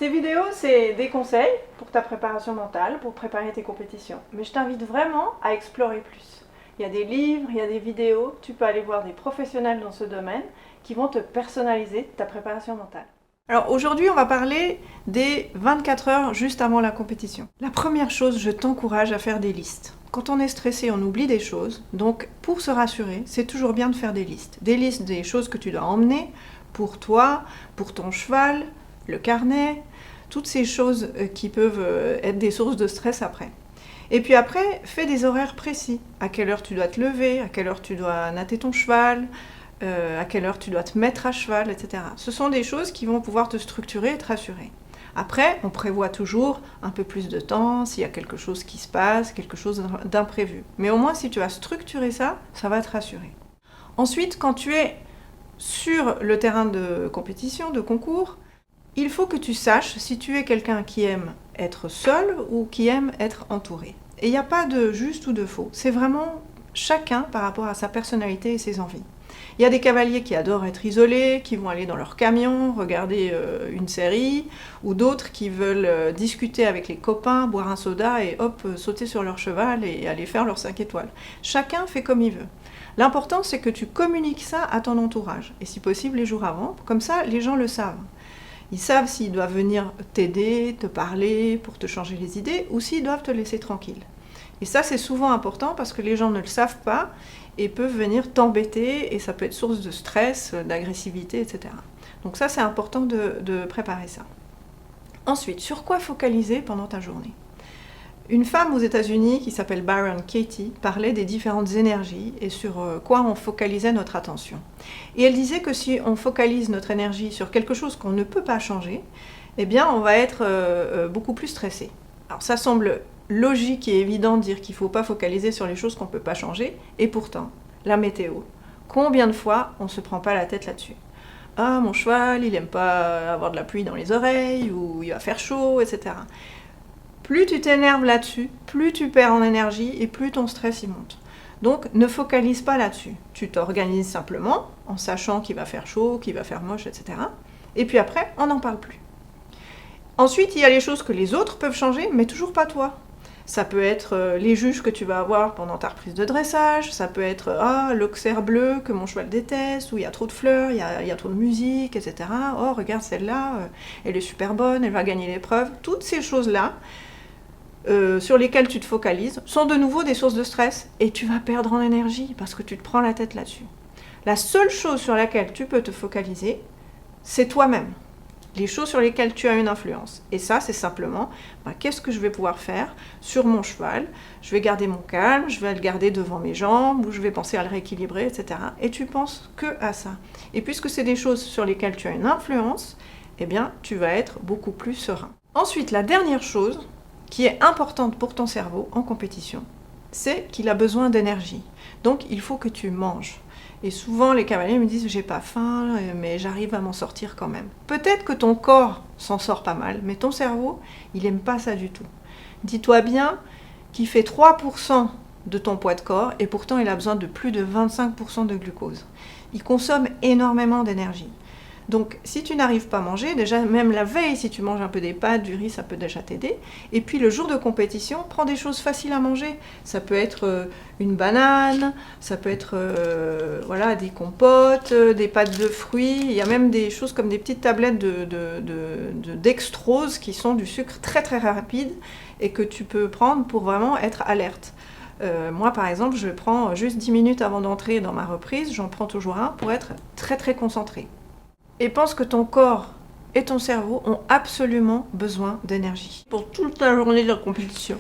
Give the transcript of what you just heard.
Ces vidéos, c'est des conseils pour ta préparation mentale, pour préparer tes compétitions. Mais je t'invite vraiment à explorer plus. Il y a des livres, il y a des vidéos, tu peux aller voir des professionnels dans ce domaine qui vont te personnaliser ta préparation mentale. Alors aujourd'hui, on va parler des 24 heures juste avant la compétition. La première chose, je t'encourage à faire des listes. Quand on est stressé, on oublie des choses. Donc pour se rassurer, c'est toujours bien de faire des listes. Des listes des choses que tu dois emmener pour toi, pour ton cheval, le carnet, toutes ces choses qui peuvent être des sources de stress après. Et puis après, fais des horaires précis. À quelle heure tu dois te lever, à quelle heure tu dois natter ton cheval, à quelle heure tu dois te mettre à cheval, etc. Ce sont des choses qui vont pouvoir te structurer et te rassurer. Après, on prévoit toujours un peu plus de temps s'il y a quelque chose qui se passe, quelque chose d'imprévu. Mais au moins, si tu as structuré ça, ça va te rassurer. Ensuite, quand tu es sur le terrain de compétition, de concours, il faut que tu saches si tu es quelqu'un qui aime être seul ou qui aime être entouré. Et il n'y a pas de juste ou de faux. C'est vraiment chacun par rapport à sa personnalité et ses envies. Il y a des cavaliers qui adorent être isolés, qui vont aller dans leur camion, regarder une série, ou d'autres qui veulent discuter avec les copains, boire un soda et hop, sauter sur leur cheval et aller faire leurs 5 étoiles. Chacun fait comme il veut. L'important, c'est que tu communiques ça à ton entourage, et si possible les jours avant, comme ça les gens le savent. Ils savent s'ils doivent venir t'aider, te parler, pour te changer les idées, ou s'ils doivent te laisser tranquille. Et ça, c'est souvent important parce que les gens ne le savent pas et peuvent venir t'embêter et ça peut être source de stress, d'agressivité, etc. Donc ça, c'est important de préparer ça. Ensuite, sur quoi focaliser pendant ta journée ? Une femme aux États-Unis qui s'appelle Byron Katie parlait des différentes énergies et sur quoi on focalisait notre attention. Et elle disait que si on focalise notre énergie sur quelque chose qu'on ne peut pas changer, eh bien on va être beaucoup plus stressé. Alors ça semble logique et évident de dire qu'il ne faut pas focaliser sur les choses qu'on ne peut pas changer, et pourtant, la météo. Combien de fois on ne se prend pas la tête là-dessus ? Ah, mon cheval, il n'aime pas avoir de la pluie dans les oreilles, ou il va faire chaud, etc. Plus tu t'énerves là-dessus, plus tu perds en énergie et plus ton stress y monte. Donc ne focalise pas là-dessus. Tu t'organises simplement en sachant qu'il va faire chaud, qu'il va faire moche, etc. Et puis après, on n'en parle plus. Ensuite, il y a les choses que les autres peuvent changer, mais toujours pas toi. Ça peut être les juges que tu vas avoir pendant ta reprise de dressage, ça peut être l'auxerre bleu que mon cheval déteste, où il y a trop de fleurs, il y a trop de musique, etc. Oh, regarde celle-là, elle est super bonne, elle va gagner l'épreuve. Toutes ces choses-là, sur lesquelles tu te focalises, sont de nouveau des sources de stress et tu vas perdre en énergie parce que tu te prends la tête là-dessus. La seule chose sur laquelle tu peux te focaliser, c'est toi-même. Les choses sur lesquelles tu as une influence. Et ça, c'est simplement, qu'est-ce que je vais pouvoir faire sur mon cheval ? Je vais garder mon calme, je vais le garder devant mes jambes, ou je vais penser à le rééquilibrer, etc. Et tu penses que à ça. Et puisque c'est des choses sur lesquelles tu as une influence, eh bien, tu vas être beaucoup plus serein. Ensuite, la dernière chose qui est importante pour ton cerveau en compétition, c'est qu'il a besoin d'énergie. Donc, il faut que tu manges. Et souvent, les cavaliers me disent « j'ai pas faim, mais j'arrive à m'en sortir quand même ». Peut-être que ton corps s'en sort pas mal, mais ton cerveau, il aime pas ça du tout. Dis-toi bien qu'il fait 3% de ton poids de corps, et pourtant il a besoin de plus de 25% de glucose. Il consomme énormément d'énergie. Donc, si tu n'arrives pas à manger, déjà même la veille, si tu manges un peu des pâtes, du riz, ça peut déjà t'aider. Et puis le jour de compétition, prends des choses faciles à manger. Ça peut être une banane, ça peut être des compotes, des pâtes de fruits. Il y a même des choses comme des petites tablettes de dextrose qui sont du sucre très très rapide et que tu peux prendre pour vraiment être alerte. Moi, par exemple, je prends juste 10 minutes avant d'entrer dans ma reprise, j'en prends toujours un pour être très très concentrée. Et pense que ton corps et ton cerveau ont absolument besoin d'énergie pour toute la journée de la compétition.